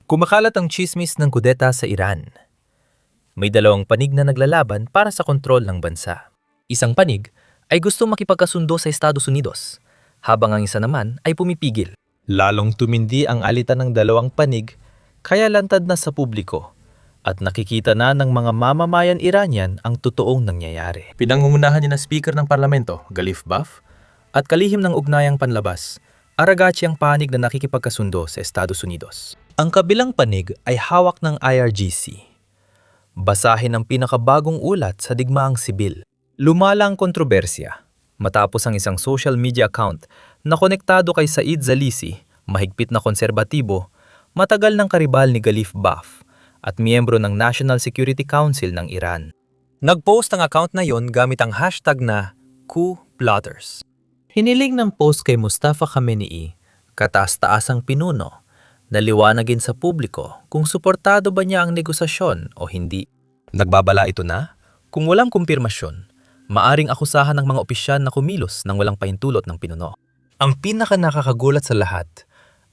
Kumakalat ang tsismis ng kudeta sa Iran. May dalawang panig na naglalaban para sa kontrol ng bansa. Isang panig ay gustong makipagkasundo sa Estados Unidos, habang ang isa naman ay pumipigil. Lalong tumindi ang alitan ng dalawang panig, kaya lantad na sa publiko at nakikita na ng mga mamamayan Iranian ang totoong nangyayari. Pinangungunahan ni na Speaker ng Parlamento, Galif Baf, at kalihim ng ugnayang panlabas, Aragachi ang panig na nakikipagkasundo sa Estados Unidos. Ang kabilang panig ay hawak ng IRGC. Basahin ang pinakabagong ulat sa digmaang sibil. Lumala ang kontrobersya matapos ang isang social media account na konektado kay Said Zalisi, mahigpit na konserbatibo, matagal ng karibal ni Galif Baf at miyembro ng National Security Council ng Iran. Nag-post ang account na yon gamit ang hashtag na #CoupPlotters. Hiniling ng post kay Mustafa Khamenei, kataas-taasang pinuno, na liwanagin sa publiko kung suportado ba niya ang negosasyon o hindi. Nagbabala ito na, kung walang kumpirmasyon, maaring akusahan ng mga opisyal na kumilos ng walang pahintulot ng pinuno. Ang pinaka-nakakagulat sa lahat,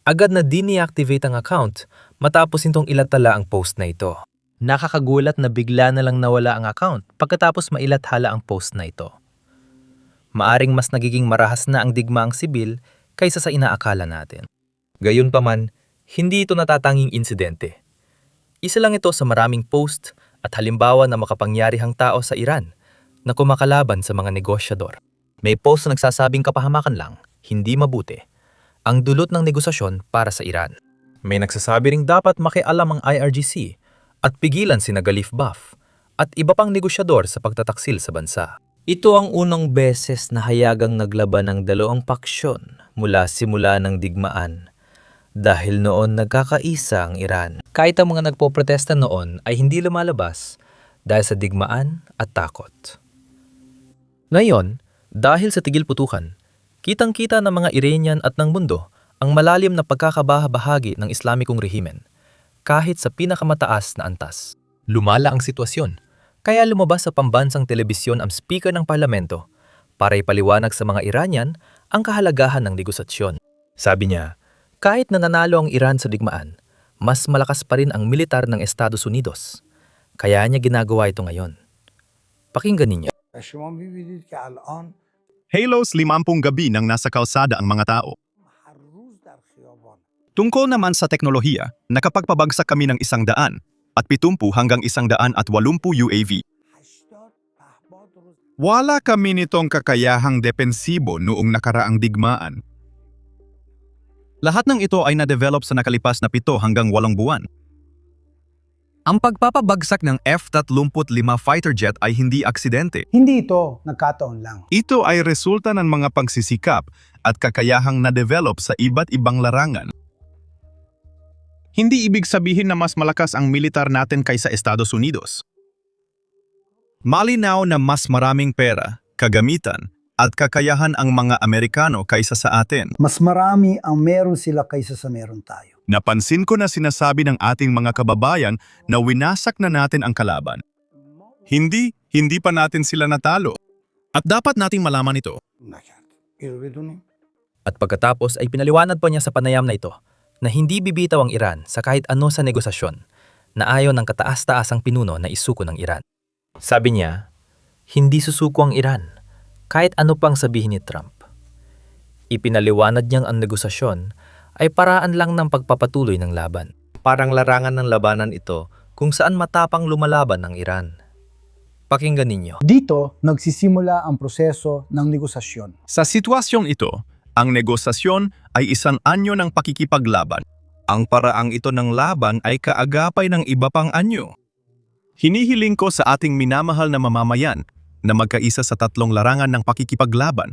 agad na deactivate ang account matapos nitong ilathala ang post na ito. Nakakagulat na bigla na lang nawala ang account pagkatapos mailathala ang post na ito. Maaring mas nagiging marahas na ang digmaang sibil kaysa sa inaakala natin. Gayunpaman, hindi ito natatanging insidente. Isa lang ito sa maraming post at halimbawa na makapangyarihang tao sa Iran na kumakalaban sa mga negosyador. May post na nagsasabing kapahamakan lang, hindi mabuti, ang dulot ng negosasyon para sa Iran. May nagsasabi ring dapat makialam ang IRGC at pigilan sina Galif Baf at iba pang negosyador sa pagtataksil sa bansa. Ito ang unang beses na hayagang naglaban ang dalawang paksyon mula simula ng digmaan. Dahil noon nagkakaisa ang Iran. Kahit ang mga nagpoprotesta noon ay hindi lumalabas dahil sa digmaan at takot. Ngayon, dahil sa tigil putukan, kitang-kita ng mga Iranian at ng mundo ang malalim na pagkakabahabahagi ng Islamikong rehimen, kahit sa pinakamataas na antas. Lumala ang sitwasyon, kaya lumabas sa pambansang telebisyon ang Speaker ng Parlamento para ipaliwanag sa mga Iranian ang kahalagahan ng negosasyon. Sabi niya, kahit na nanalo ang Iran sa digmaan, mas malakas pa rin ang militar ng Estados Unidos. Kaya niya ginagawa ito ngayon. Pakinggan ninyo. Halos 50 gabi nang nasa kalsada ang mga tao. Tungkol naman sa teknolohiya, nakapagpabagsak kami ng 100 at 70 hanggang 180 UAV. Wala kami nitong kakayahang depensibo noong nakaraang digmaan. Lahat ng ito ay na-develop sa nakalipas na 7 hanggang 8 buwan. Ang pagpapabagsak ng F-35 fighter jet ay hindi aksidente. Hindi ito nagkataon lang. Ito ay resulta ng mga pagsisikap at kakayahang na-develop sa iba't ibang larangan. Hindi ibig sabihin na mas malakas ang militar natin kaysa Estados Unidos. Malinaw na mas maraming pera, kagamitan, at kakayahan ang mga Amerikano kaysa sa atin. Mas marami ang meron sila kaysa sa meron tayo. Napansin ko na sinasabi ng ating mga kababayan na winasak na natin ang kalaban. Hindi pa natin sila natalo. At dapat nating malaman ito. At pagkatapos ay pinaliwanag pa niya sa panayam na ito na hindi bibitaw ang Iran sa kahit ano sa negosasyon na ayon ng kataas-taasang pinuno na isuko ng Iran. Sabi niya, hindi susuko ang Iran kahit ano pang sabihin ni Trump. Ipinaliwanag niyang ang negosasyon ay paraan lang ng pagpapatuloy ng laban. Parang larangan ng labanan ito kung saan matapang lumalaban ang Iran. Pakinggan ninyo. Dito nagsisimula ang proseso ng negosasyon. Sa sitwasyong ito, ang negosasyon ay isang anyo ng pakikipaglaban. Ang paraang ito ng laban ay kaagapay ng iba pang anyo. Hinihiling ko sa ating minamahal na mamamayan na magkaisa sa 3 larangan ng pakikipaglaban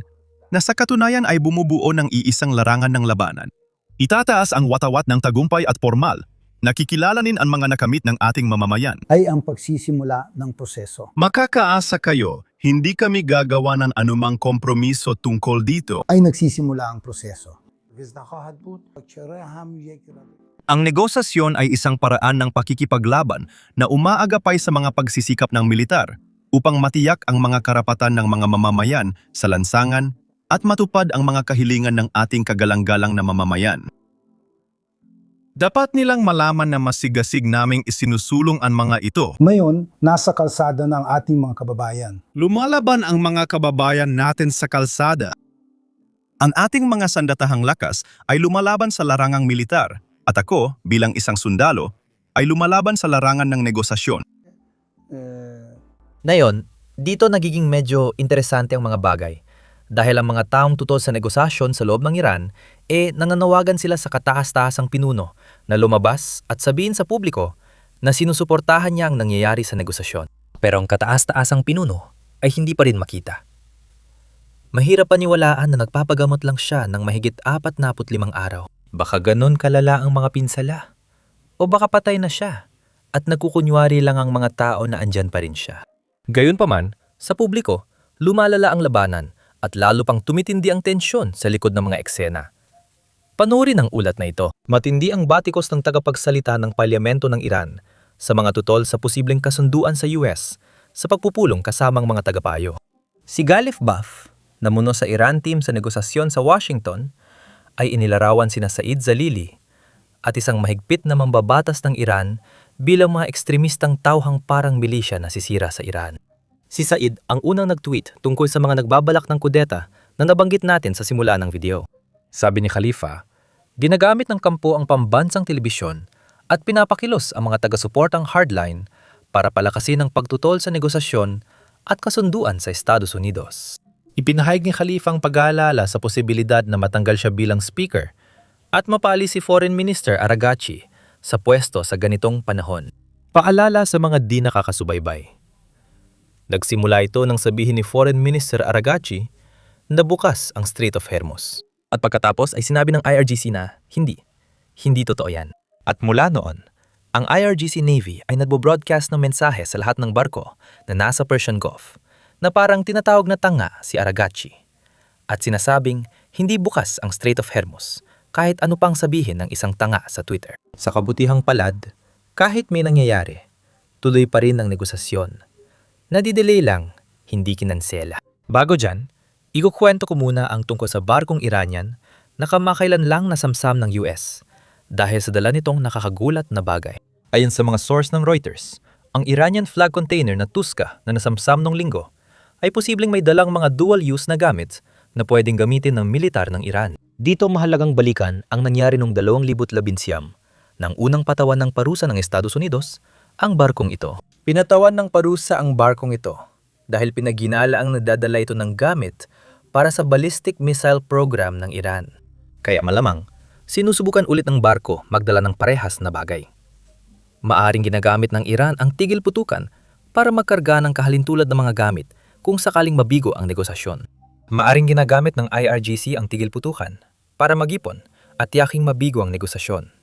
na sa katunayan ay bumubuo ng iisang larangan ng labanan. Itataas ang watawat ng tagumpay at formal, nakikilalanin ang mga nakamit ng ating mamamayan. Ay ang pagsisimula ng proseso. Makakaasa kayo, hindi kami gagawa ng anumang kompromiso tungkol dito. Ay nagsisimula ang proseso. Ang negosasyon ay isang paraan ng pakikipaglaban na umaagapay sa mga pagsisikap ng militar upang matiyak ang mga karapatan ng mga mamamayan sa lansangan at matupad ang mga kahilingan ng ating kagalang-galang na mamamayan. Dapat nilang malaman na masigasig naming isinusulong ang mga ito. Ngayon, nasa kalsada na ang ating mga kababayan. Lumalaban ang mga kababayan natin sa kalsada. Ang ating mga sandatahang lakas ay lumalaban sa larangang militar at ako, bilang isang sundalo, ay lumalaban sa larangan ng negosasyon. Ngayon, dito nagiging medyo interesante ang mga bagay dahil ang mga taong tutol sa negosasyon sa loob ng Iran nananawagan sila sa kataas-taasang pinuno na lumabas at sabihin sa publiko na sinusuportahan niya ang nangyayari sa negosasyon. Pero ang kataas-taasang pinuno ay hindi pa rin makita. Mahirap paniwalaan na nagpapagamot lang siya ng mahigit 45 araw. Baka ganun kalala ang mga pinsala. O baka patay na siya at nagkukunwari lang ang mga tao na andyan pa rin siya. Gayunpaman, sa publiko, lumalala ang labanan at lalo pang tumitindi ang tensyon sa likod ng mga eksena. Panoorin ang ulat na ito. Matindi ang batikos ng tagapagsalita ng Parlamento ng Iran sa mga tutol sa posibleng kasunduan sa US sa pagpupulong kasamang mga tagapayo. Si Galif Baf, namuno sa Iran team sa negosasyon sa Washington, ay inilarawan sina Said Zalili at isang mahigpit na mambabatas ng Iran bilang mga ekstremistang tauhang parang milisya na sisira sa Iran. Si Said ang unang nag-tweet tungkol sa mga nagbabalak ng kudeta na nabanggit natin sa simula ng video. Sabi ni Khalifa, ginagamit ng kampo ang pambansang telebisyon at pinapakilos ang mga taga-suportang hardline para palakasin ang pagtutol sa negosasyon at kasunduan sa Estados Unidos. Ipinahayag ni Khalifa ang pag-aalala sa posibilidad na matanggal siya bilang speaker at mapali si Foreign Minister Aragachi sa pwesto sa ganitong panahon. Paalala sa mga di nakakasubaybay. Nagsimula ito nang sabihin ni Foreign Minister Aragachi na bukas ang Strait of Hormuz. At pagkatapos ay sinabi ng IRGC na hindi totoo yan. At mula noon, ang IRGC Navy ay nagbo-broadcast ng mensahe sa lahat ng barko na nasa Persian Gulf na parang tinatawag na tanga si Aragachi at sinasabing hindi bukas ang Strait of Hormuz kahit ano pang sabihin ng isang tanga sa Twitter. Sa kabutihang palad, kahit may nangyayari, tuloy pa rin ang negosasyon. Nadidelay lang, hindi kinansela. Bago dyan, ikukwento ko muna ang tungkol sa barkong Iranian na kamakailan lang nasamsam ng US dahil sa dala nitong nakakagulat na bagay. Ayon sa mga source ng Reuters, ang Iranian flag container na Tuska na nasamsam nung linggo ay posibleng may dalang mga dual-use na gamit na pwedeng gamitin ng militar ng Iran. Dito mahalagang balikan ang nangyari noong 2011 nang unang patawan ng parusa ng Estados Unidos ang barkong ito. Pinatawan ng parusa ang barkong ito dahil pinaginala ang nadadala ito ng gamit para sa ballistic missile program ng Iran. Kaya malamang, sinusubukan ulit ng barko magdala ng parehas na bagay. Maaring ginagamit ng Iran ang tigil putukan para magkarga ng kahalintulad ng mga gamit kung sakaling mabigo ang negosasyon. Maaring ginagamit ng IRGC ang tigil putukan para magipon at tiyaking mabigo ang negosasyon.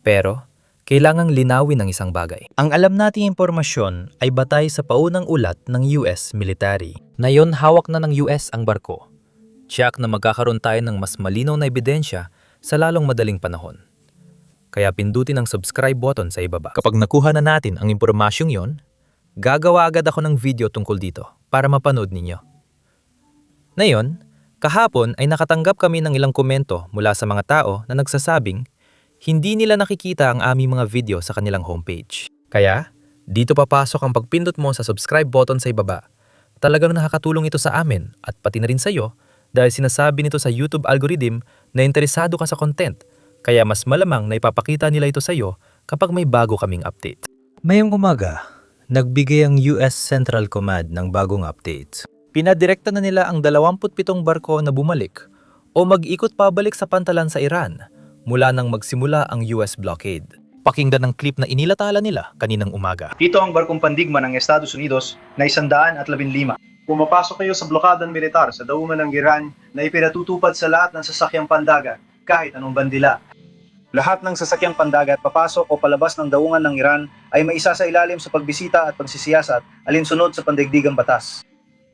Pero, kailangang linawin ng isang bagay. Ang alam nating impormasyon ay batay sa paunang ulat ng US military. Ngayon hawak na ng US ang barko. Tiyak na magkakaroon tayo ng mas malinaw na ebidensya sa lalong madaling panahon. Kaya pindutin ang subscribe button sa ibaba. Kapag nakuha na natin ang impormasyong yon, gagawa agad ako ng video tungkol dito para mapanood ninyo. Ngayon, kahapon ay nakatanggap kami ng ilang komento mula sa mga tao na nagsasabing hindi nila nakikita ang aming mga video sa kanilang homepage. Kaya, dito papasok ang pagpindot mo sa subscribe button sa ibaba. Talagang nakakatulong ito sa amin at pati na rin sa iyo dahil sinasabi nito sa YouTube algorithm na interesado ka sa content. Kaya mas malamang na ipapakita nila ito sa iyo kapag may bago kaming update. Mayong umaga, nagbigay ang US Central Command ng bagong update. Pinadirekta na nila ang 27 barko na bumalik o mag-ikot pabalik sa pantalan sa Iran mula nang magsimula ang US blockade. Pakinggan ang clip na inilathala nila kaninang umaga. Ito ang barkong pandigma ng Estados Unidos na 115. Pumapasok kayo sa blokadan militar sa daungan ng Iran na ipinatutupad sa lahat ng sasakyang pandagat kahit anong bandila. Lahat ng sasakyang pandagat papasok o palabas ng daungan ng Iran ay maisa sa ilalim sa pagbisita at pagsisiyasat alinsunod sa pandaigdigang batas.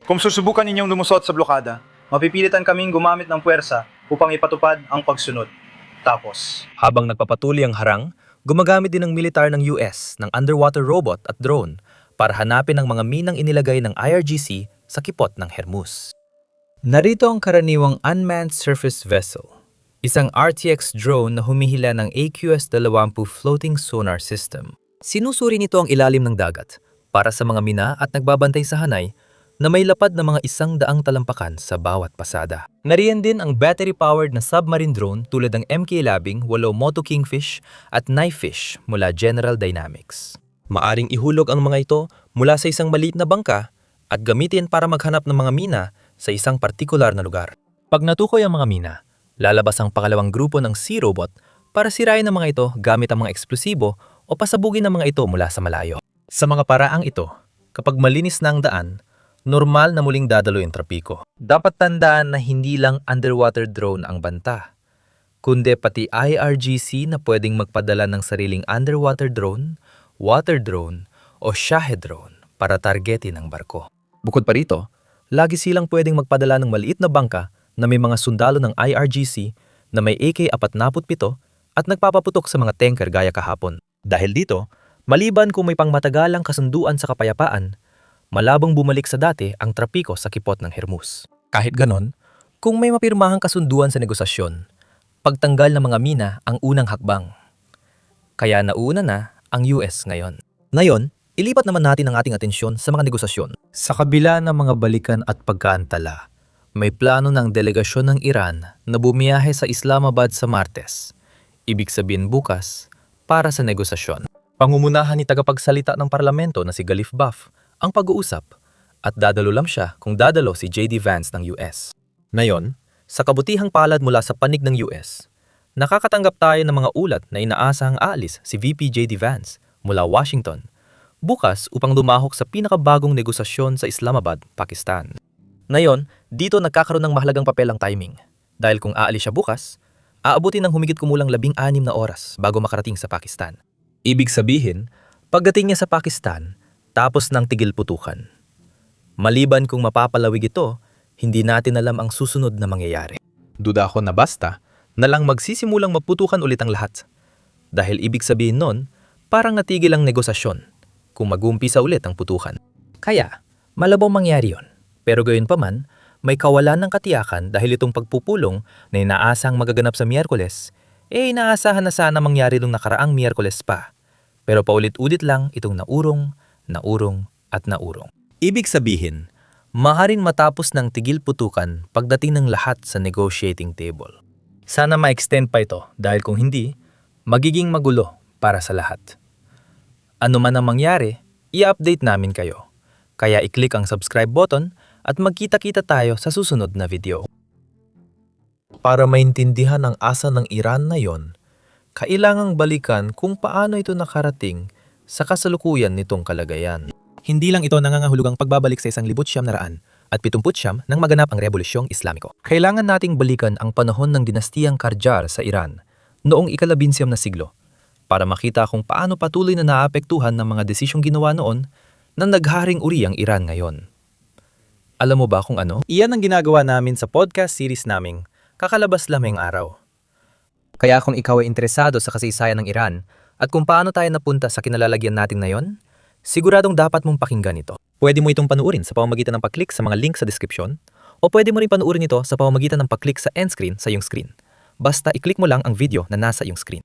Kung susubukan ninyong lumusot sa blokada, mapipilitan kaming gumamit ng puwersa upang ipatupad ang pagsunod. Tapos, habang nagpapatuloy ang harang, gumagamit din ng militar ng US ng underwater robot at drone para hanapin ang mga minang inilagay ng IRGC sa kipot ng Hormuz. Narito ang karaniwang unmanned surface vessel, Isang RTX drone na humihila ng AQS-20 floating sonar system. Sinusuri nito ang ilalim ng dagat para sa mga mina at nagbabantay sa hanay na may lapad na mga 100 talampakan sa bawat pasada. Nariyan din ang battery-powered na submarine drone tulad ng MK-11, 8 Moto Kingfish at Knifefish mula General Dynamics. Maaring ihulog ang mga ito mula sa isang maliit na bangka at gamitin para maghanap ng mga mina sa isang partikular na lugar. Pag natukoy ang mga mina, lalabas ang pangalawang grupo ng Sea Robot para sirain ang mga ito gamit ang mga eksplosibo o pasabugin ang mga ito mula sa malayo. Sa mga paraang ito, kapag malinis na ang daan, normal na muling dadalo yung trapiko. Dapat tandaan na hindi lang underwater drone ang banta, kundi pati IRGC na pwedeng magpadala ng sariling underwater drone, water drone o Shahed drone para targetin ang barko. Bukod pa rito, lagi silang pwedeng magpadala ng maliit na bangka na may mga sundalo ng IRGC na may AK-47 at nagpapaputok sa mga tanker gaya kahapon. Dahil dito, maliban kung may pangmatagalang kasunduan sa kapayapaan, malabong bumalik sa dati ang trapiko sa kipot ng Hormuz. Kahit ganon, kung may mapirmahang kasunduan sa negosasyon, pagtanggal ng mga mina ang unang hakbang. Kaya nauna na ang US ngayon. Ngayon, ilipat naman natin ang ating atensyon sa mga negosasyon. Sa kabila ng mga balikan at pagkaantala, may plano ng delegasyon ng Iran na bumiyahe sa Islamabad sa Martes, ibig sabihin bukas, para sa negosasyon. Pangumunahan ni tagapagsalita ng parlamento na si Galif Baf ang pag-uusap at dadalo lang siya kung dadalo si J.D. Vance ng US. Ngayon, sa kabutihang palad mula sa panig ng US, nakakatanggap tayo ng mga ulat na inaasahang aalis si VP J.D. Vance mula Washington bukas upang lumahok sa pinakabagong negosasyon sa Islamabad, Pakistan. Ngayon, dito nagkakaroon ng mahalagang papel ang timing dahil kung aalis siya bukas, aabutin ng humigit kumulang 16 na oras bago makarating sa Pakistan. Ibig sabihin, pagdating niya sa Pakistan, tapos ng tigil putukan. Maliban kung mapapalawig ito, hindi natin alam ang susunod na mangyayari. Duda ako na basta na lang magsisimulang maputukan ulit ang lahat. Dahil ibig sabihin nun, parang natigil ang negosasyon kung mag-uumpisa ulit ang putukan. Kaya, malabong mangyari yon. Pero gayon pa man, may kawalan ng katiyakan dahil itong pagpupulong na inaasang magaganap sa Miyerkules, inaasahan na sana mangyari nung nakaraang Miyerkules pa. Pero paulit-ulit lang itong naurong at naurong. Ibig sabihin, maaaring matapos ng tigil putukan pagdating ng lahat sa negotiating table. Sana ma-extend pa ito dahil kung hindi, magiging magulo para sa lahat. Ano man ang mangyari, i-update namin kayo. Kaya i-click ang subscribe button at magkita-kita tayo sa susunod na video. Para maintindihan ang asa ng Iran na yon, kailangang balikan kung paano ito nakarating sa kasalukuyan nitong kalagayan. Hindi lang ito nangangahulugang pagbabalik sa 1979 nang maganap ang Rebolusyong Islamiko. Kailangan nating balikan ang panahon ng dinastiyang Qajar sa Iran noong ika-19 na siglo para makita kung paano patuloy na naapektuhan ng mga desisyong ginawa noon na nagharing uri ang Iran ngayon. Alam mo ba kung ano? Iyan ang ginagawa namin sa podcast series naming kakalabas lamang araw. Kaya kung ikaw ay interesado sa kasaysayan ng Iran at kung paano tayo napunta sa kinalalagyan natin ngayon, siguradong dapat mong pakinggan ito. Pwede mo itong panuorin sa pamamagitan ng pag-click sa mga link sa description o pwede mo rin panuorin ito sa pamamagitan ng pag-click sa end screen sa iyong screen. Basta i-click mo lang ang video na nasa iyong screen.